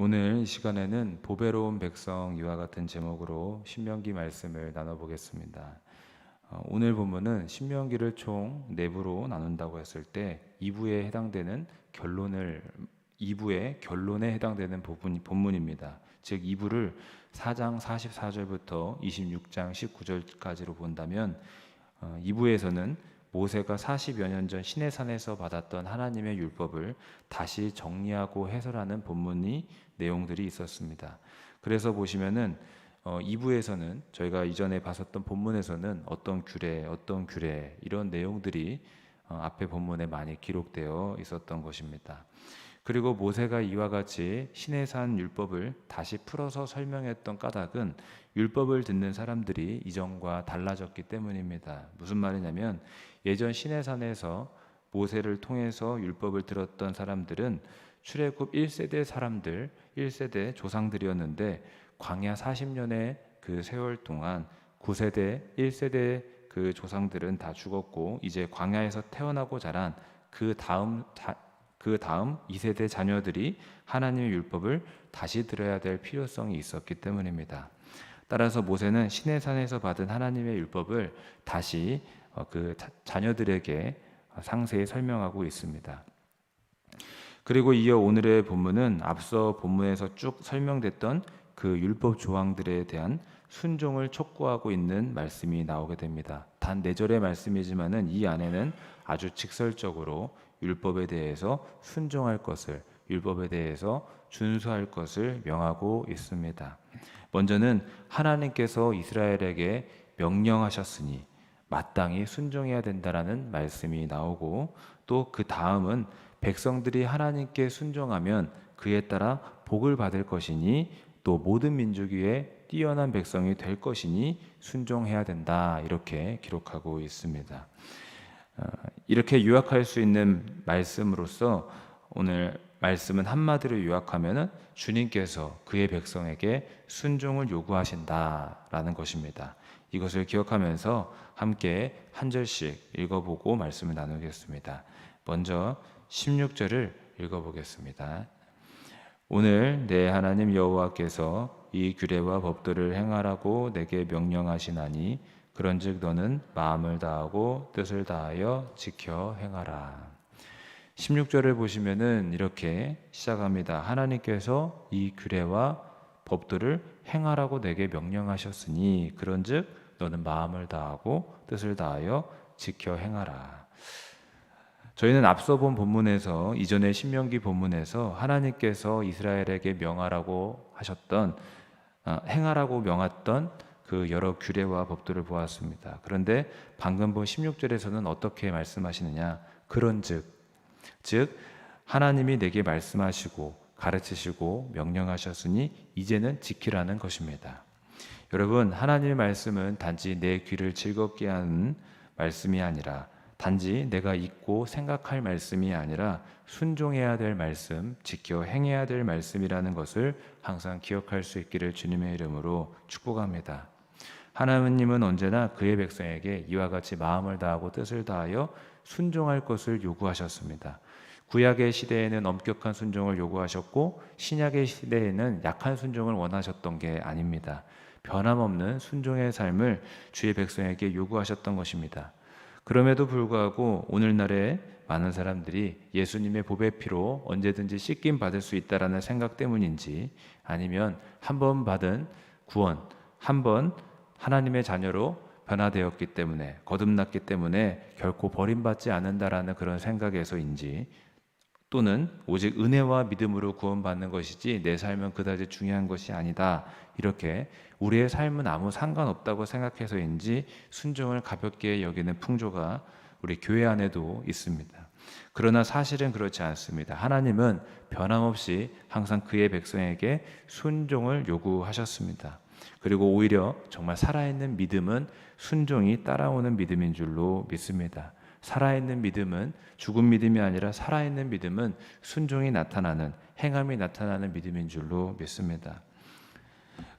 오늘 이 시간에는 보배로운 백성 이와 같은 제목으로 신명기 말씀을 나눠보겠습니다. 오늘 본문은 신명기를 총 4부로 나눈다고 했을 때 2부에 해당되는 결론을 2부의 결론에 해당되는 본문입니다. 즉 2부를 4장 44절부터 26장 19절까지로 본다면 2부에서는 모세가 40여 년 전 시내산에서 받았던 하나님의 율법을 다시 정리하고 해설하는 본문이 내용들이 있었습니다. 그래서 보시면은 2부에서는 저희가 이전에 봤었던 본문에서는 어떤 규례 이런 내용들이 앞에 본문에 많이 기록되어 있었던 것입니다. 그리고 모세가 이와 같이 시내산 율법을 다시 풀어서 설명했던 까닭은 율법을 듣는 사람들이 이전과 달라졌기 때문입니다. 무슨 말이냐면 예전 시내산에서 모세를 통해서 율법을 들었던 사람들은 출애굽 1세대 사람들, 1세대 조상들이었는데 광야 40년의 그 세월 동안 9세대, 1세대 그 조상들은 다 죽었고 이제 광야에서 태어나고 자란 그 다음 2세대 자녀들이 하나님의 율법을 다시 들어야 될 필요성이 있었기 때문입니다. 따라서 모세는 시내산에서 받은 하나님의 율법을 다시 그 자녀들에게 상세히 설명하고 있습니다. 그리고 이어 오늘의 본문은 앞서 본문에서 쭉 설명됐던 그 율법 조항들에 대한 순종을 촉구하고 있는 말씀이 나오게 됩니다. 단 4절의 말씀이지만은 이 안에는 아주 직설적으로 율법에 대해서 순종할 것을, 율법에 대해서 준수할 것을 명하고 있습니다. 먼저는 하나님께서 이스라엘에게 명령하셨으니 마땅히 순종해야 된다라는 말씀이 나오고 또 그 다음은 백성들이 하나님께 순종하면 그에 따라 복을 받을 것이니 또 모든 민족 위에 뛰어난 백성이 될 것이니 순종해야 된다 이렇게 기록하고 있습니다. 이렇게 요약할 수 있는 말씀으로서 오늘 말씀은 한마디로 요약하면 주님께서 그의 백성에게 순종을 요구하신다라는 것입니다. 이것을 기억하면서 함께 한 절씩 읽어보고 말씀을 나누겠습니다. 먼저 16절을 읽어보겠습니다. 오늘 내 하나님 여호와께서 이 규례와 법도를 행하라고 내게 명령하시나니 그런즉 너는 마음을 다하고 뜻을 다하여 지켜 행하라. 16절을 보시면은 이렇게 시작합니다. 하나님께서 이 규례와 법도를 행하라고 내게 명령하셨으니 그런즉 너는 마음을 다하고 뜻을 다하여 지켜 행하라. 저희는 앞서 본 본문에서 이전의 신명기 본문에서 하나님께서 이스라엘에게 명하라고 하셨던 행하라고 명했던 그 여러 규례와 법도를 보았습니다. 그런데 방금 본 16절에서는 어떻게 말씀하시느냐? 그런즉 즉 하나님이 내게 말씀하시고 가르치시고 명령하셨으니 이제는 지키라는 것입니다. 여러분, 하나님의 말씀은 단지 내 귀를 즐겁게 하는 말씀이 아니라 단지 내가 읽고 생각할 말씀이 아니라 순종해야 될 말씀, 지켜 행해야 될 말씀이라는 것을 항상 기억할 수 있기를 주님의 이름으로 축복합니다. 하나님은 언제나 그의 백성에게 이와 같이 마음을 다하고 뜻을 다하여 순종할 것을 요구하셨습니다. 구약의 시대에는 엄격한 순종을 요구하셨고 신약의 시대에는 약한 순종을 원하셨던 게 아닙니다. 변함없는 순종의 삶을 주의 백성에게 요구하셨던 것입니다. 그럼에도 불구하고 오늘날에 많은 사람들이 예수님의 보배 피로 언제든지 씻김 받을 수 있다라는 생각 때문인지 아니면 한 번 받은 구원, 한 번 하나님의 자녀로 변화되었기 때문에 거듭났기 때문에 결코 버림받지 않는다라는 그런 생각에서인지 또는 오직 은혜와 믿음으로 구원받는 것이지 내 삶은 그다지 중요한 것이 아니다. 이렇게 우리의 삶은 아무 상관없다고 생각해서인지 순종을 가볍게 여기는 풍조가 우리 교회 안에도 있습니다. 그러나 사실은 그렇지 않습니다. 하나님은 변함없이 항상 그의 백성에게 순종을 요구하셨습니다. 그리고 오히려 정말 살아있는 믿음은 순종이 따라오는 믿음인 줄로 믿습니다. 살아있는 믿음은 죽은 믿음이 아니라 살아있는 믿음은 순종이 나타나는 행함이 나타나는 믿음인 줄로 믿습니다.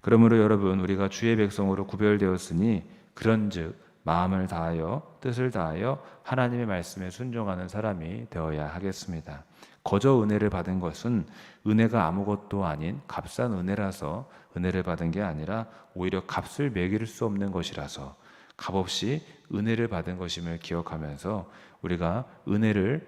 그러므로 여러분 우리가 주의 백성으로 구별되었으니 그런즉 마음을 다하여 뜻을 다하여 하나님의 말씀에 순종하는 사람이 되어야 하겠습니다. 거저 은혜를 받은 것은 은혜가 아무것도 아닌 값싼 은혜라서 은혜를 받은 게 아니라 오히려 값을 매길 수 없는 것이라서 값없이 은혜를 받은 것임을 기억하면서 우리가 은혜를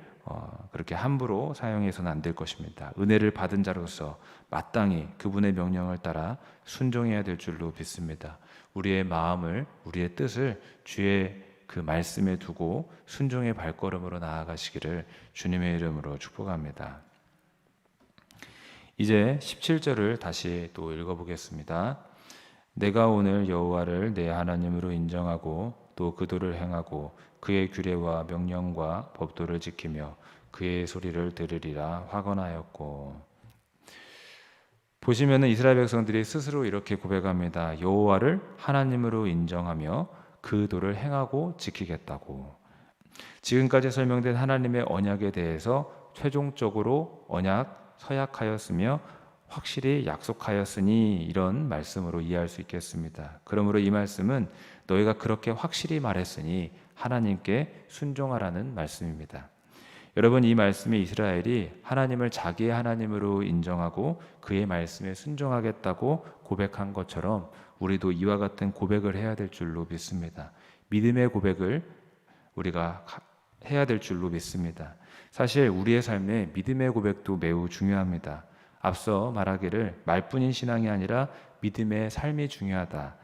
그렇게 함부로 사용해서는 안 될 것입니다. 은혜를 받은 자로서 마땅히 그분의 명령을 따라 순종해야 될 줄로 믿습니다. 우리의 마음을, 우리의 뜻을 주의 그 말씀에 두고 순종의 발걸음으로 나아가시기를 주님의 이름으로 축복합니다. 이제 17절을 다시 또 읽어보겠습니다. 내가 오늘 여호와를 내 하나님으로 인정하고 또 그 도를 행하고 그의 규례와 명령과 법도를 지키며 그의 소리를 들으리라 화건하였고. 보시면은 이스라엘 백성들이 스스로 이렇게 고백합니다. 여호와를 하나님으로 인정하며 그 도를 행하고 지키겠다고. 지금까지 설명된 하나님의 언약에 대해서 최종적으로 언약 서약하였으며 확실히 약속하였으니 이런 말씀으로 이해할 수 있겠습니다. 그러므로 이 말씀은 너희가 그렇게 확실히 말했으니 하나님께 순종하라는 말씀입니다. 여러분, 이 말씀이 이스라엘이 하나님을 자기의 하나님으로 인정하고 그의 말씀에 순종하겠다고 고백한 것처럼 우리도 이와 같은 고백을 해야 될 줄로 믿습니다. 믿음의 고백을 우리가 해야 될 줄로 믿습니다. 사실 우리의 삶에 믿음의 고백도 매우 중요합니다. 앞서 말하기를 말뿐인 신앙이 아니라 믿음의 삶이 중요하다,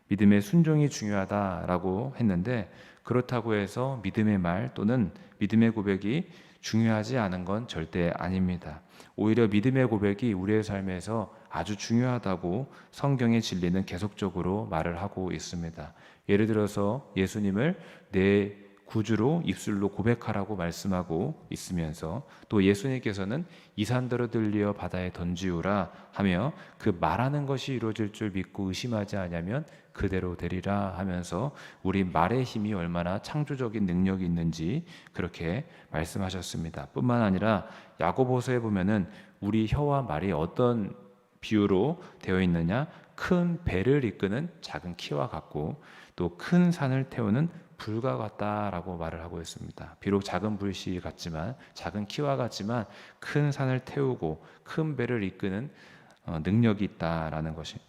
믿음의 순종이 중요하다라고 했는데, 그렇다고 해서 믿음의 말 또는 믿음의 고백이 중요하지 않은 건 절대 아닙니다. 오히려 믿음의 고백이 우리의 삶에서 아주 중요하다고 성경의 진리는 계속적으로 말을 하고 있습니다. 예를 들어서 예수님을 내 구주로 입술로 고백하라고 말씀하고 있으면서 또 예수님께서는 이 산더러 들리어 바다에 던지우라 하며 그 말하는 것이 이루어질 줄 믿고 의심하지 않으면 그대로 되리라 하면서 우리 말의 힘이 얼마나 창조적인 능력이 있는지 그렇게 말씀하셨습니다. 뿐만 아니라 야고보서에 보면은 우리 혀와 말이 어떤 비유로 되어 있느냐, 큰 배를 이끄는 작은 키와 같고 또 큰 산을 태우는 불과 같다라고 말을 하고 있습니다. 비록 작은 불씨 같지만, 작은 키와 같지만 큰 산을 태우고 큰 배를 이끄는 능력이 있다라는 것입니다.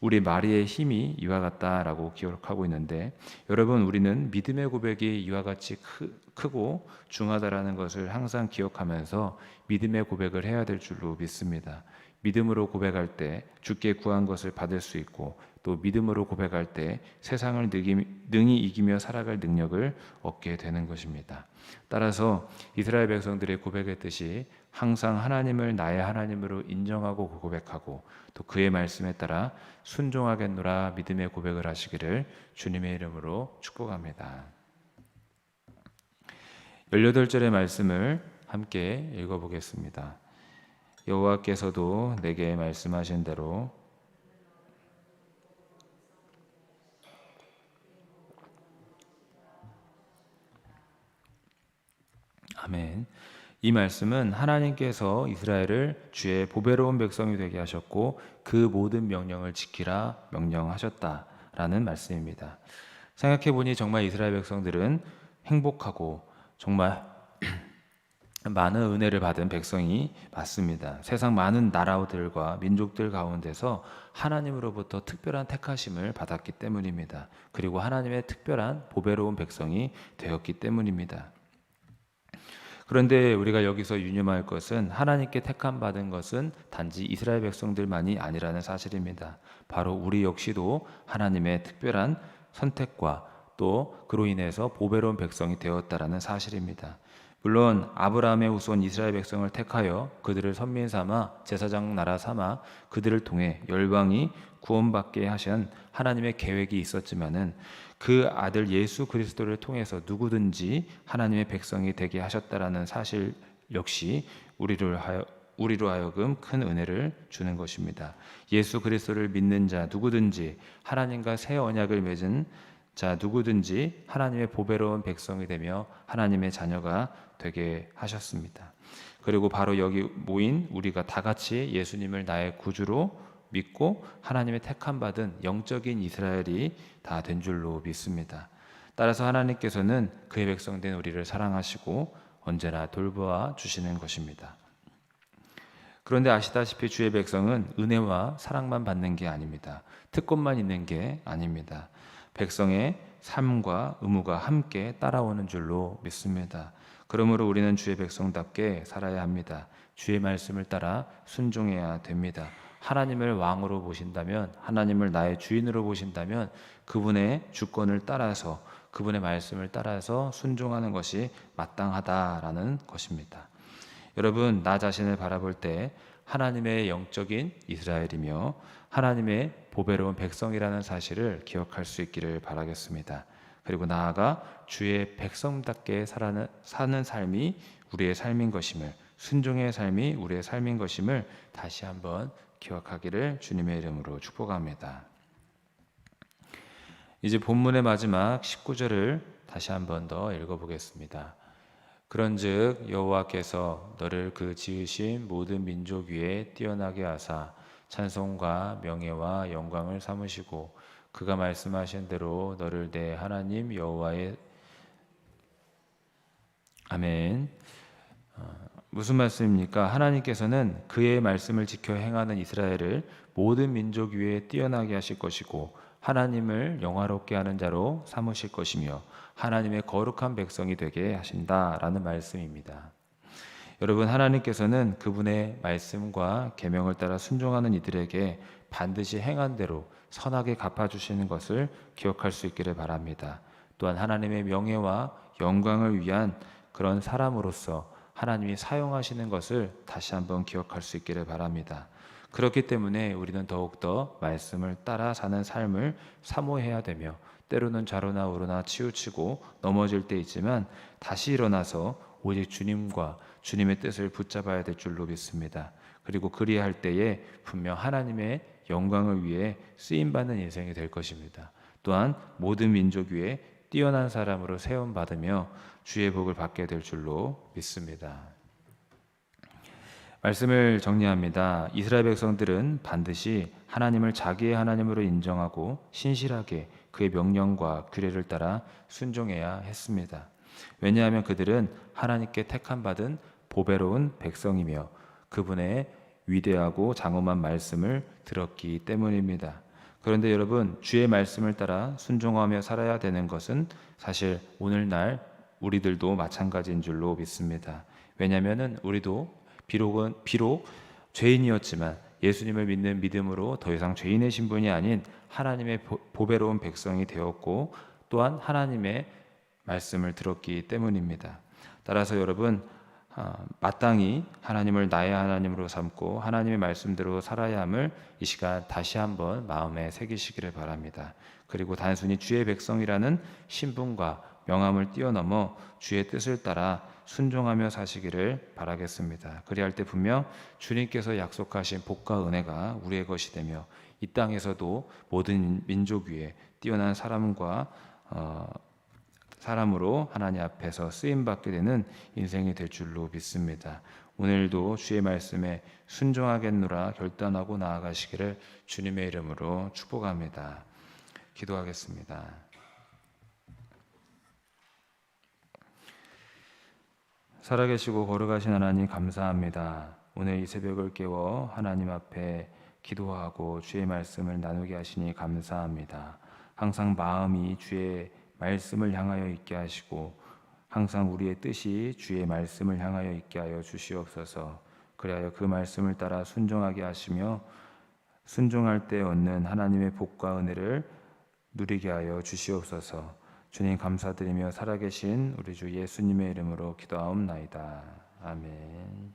우리 말의 힘이 이와 같다라고 기록하고 있는데, 여러분, 우리는 믿음의 고백이 이와 같이 크고 중하다라는 것을 항상 기억하면서 믿음의 고백을 해야 될 줄로 믿습니다. 믿음으로 고백할 때 주께 구한 것을 받을 수 있고, 또 믿음으로 고백할 때 세상을 능히 이기며 살아갈 능력을 얻게 되는 것입니다. 따라서 이스라엘 백성들의 고백했듯이 항상 하나님을 나의 하나님으로 인정하고 고백하고 또 그의 말씀에 따라 순종하겠노라 믿음의 고백을 하시기를 주님의 이름으로 축복합니다. 18절의 말씀을 함께 읽어보겠습니다. 여호와께서도 내게 말씀하신 대로 아멘. 이 말씀은 하나님께서 이스라엘을 주의 보배로운 백성이 되게 하셨고 그 모든 명령을 지키라 명령하셨다라는 말씀입니다. 생각해보니 정말 이스라엘 백성들은 행복하고 정말 많은 은혜를 받은 백성이 맞습니다. 세상 많은 나라들과 민족들 가운데서 하나님으로부터 특별한 택하심을 받았기 때문입니다. 그리고 하나님의 특별한 보배로운 백성이 되었기 때문입니다. 그런데 우리가 여기서 유념할 것은 하나님께 택함 받은 것은 단지 이스라엘 백성들만이 아니라는 사실입니다. 바로 우리 역시도 하나님의 특별한 선택과 또 그로 인해서 보배로운 백성이 되었다라는 사실입니다. 물론 아브라함의 후손 이스라엘 백성을 택하여 그들을 선민 삼아 제사장 나라 삼아 그들을 통해 열방이 구원받게 하신 하나님의 계획이 있었지만은 그 아들 예수 그리스도를 통해서 누구든지 하나님의 백성이 되게 하셨다라는 사실 역시 우리로 하여금 큰 은혜를 주는 것입니다. 예수 그리스도를 믿는 자 누구든지, 하나님과 새 언약을 맺은 자 누구든지 하나님의 보배로운 백성이 되며 하나님의 자녀가 되게 하셨습니다. 그리고 바로 여기 모인 우리가 다 같이 예수님을 나의 구주로 믿고 하나님의 택함 받은 영적인 이스라엘이 다 된 줄로 믿습니다. 따라서 하나님께서는 그의 백성된 우리를 사랑하시고 언제나 돌보아 주시는 것입니다. 그런데 아시다시피 주의 백성은 은혜와 사랑만 받는 게 아닙니다. 특권만 있는 게 아닙니다. 백성의 삶과 의무가 함께 따라오는 줄로 믿습니다. 그러므로 우리는 주의 백성답게 살아야 합니다. 주의 말씀을 따라 순종해야 됩니다. 하나님을 왕으로 보신다면, 하나님을 나의 주인으로 보신다면 그분의 주권을 따라서, 그분의 말씀을 따라서 순종하는 것이 마땅하다라는 것입니다. 여러분, 나 자신을 바라볼 때 하나님의 영적인 이스라엘이며 하나님의 보배로운 백성이라는 사실을 기억할 수 있기를 바라겠습니다. 그리고 나아가 주의 백성답게 사는 삶이 우리의 삶인 것임을, 순종의 삶이 우리의 삶인 것임을 다시 한번 기억하기를 주님의 이름으로 축복합니다. 이제 본문의 마지막 19절을 다시 한번 더 읽어보겠습니다. 그런즉 여호와께서 너를 그 지으신 모든 민족 위에 뛰어나게 하사 찬송과 명예와 영광을 삼으시고 그가 말씀하신 대로 너를 내 하나님 여호와의 아멘. 무슨 말씀입니까? 하나님께서는 그의 말씀을 지켜 행하는 이스라엘을 모든 민족 위에 뛰어나게 하실 것이고 하나님을 영화롭게 하는 자로 삼으실 것이며 하나님의 거룩한 백성이 되게 하신다라는 말씀입니다. 여러분, 하나님께서는 그분의 말씀과 계명을 따라 순종하는 이들에게 반드시 행한 대로 선하게 갚아주시는 것을 기억할 수 있기를 바랍니다. 또한 하나님의 명예와 영광을 위한 그런 사람으로서 하나님이 사용하시는 것을 다시 한번 기억할 수 있기를 바랍니다. 그렇기 때문에 우리는 더욱더 말씀을 따라 사는 삶을 사모해야 되며 때로는 좌로나 우로나 치우치고 넘어질 때 있지만 다시 일어나서 오직 주님과 주님의 뜻을 붙잡아야 될 줄로 믿습니다. 그리고 그리할 때에 분명 하나님의 영광을 위해 쓰임받는 인생이 될 것입니다. 또한 모든 민족 위에 뛰어난 사람으로 세움받으며 주의 복을 받게 될 줄로 믿습니다. 말씀을 정리합니다. 이스라엘 백성들은 반드시 하나님을 자기의 하나님으로 인정하고 신실하게 그의 명령과 규례를 따라 순종해야 했습니다. 왜냐하면 그들은 하나님께 택함받은 보배로운 백성이며 그분의 위대하고 장엄한 말씀을 들었기 때문입니다. 그런데 여러분, 주의 말씀을 따라 순종하며 살아야 되는 것은 사실 오늘날 우리들도 마찬가지인 줄로 믿습니다. 왜냐하면 우리도 비록 죄인이었지만 예수님을 믿는 믿음으로 더 이상 죄인의 신분이 아닌 하나님의 보배로운 백성이 되었고 또한 하나님의 말씀을 들었기 때문입니다. 따라서 여러분, 마땅히 하나님을 나의 하나님으로 삼고 하나님의 말씀대로 살아야 함을 이 시간 다시 한번 마음에 새기시기를 바랍니다. 그리고 단순히 주의 백성이라는 신분과 명함을 뛰어넘어 주의 뜻을 따라 순종하며 사시기를 바라겠습니다. 그리할 때 분명 주님께서 약속하신 복과 은혜가 우리의 것이 되며 이 땅에서도 모든 민족 위에 뛰어난 사람으로 하나님 앞에서 쓰임받게 되는 인생이 될 줄로 믿습니다. 오늘도 주의 말씀에 순종하겠노라 결단하고 나아가시기를 주님의 이름으로 축복합니다. 기도하겠습니다. 살아계시고 거룩하신 하나님 감사합니다. 오늘 이 새벽을 깨워 하나님 앞에 기도하고 주의 말씀을 나누게 하시니 감사합니다. 항상 마음이 주의 말씀을 향하여 있게 하시고 항상 우리의 뜻이 주의 말씀을 향하여 있게 하여 주시옵소서. 그리하여 그 말씀을 따라 순종하게 하시며 순종할 때 얻는 하나님의 복과 은혜를 누리게 하여 주시옵소서. 주님 감사드리며 살아계신 우리 주 예수님의 이름으로 기도하옵나이다. 아멘.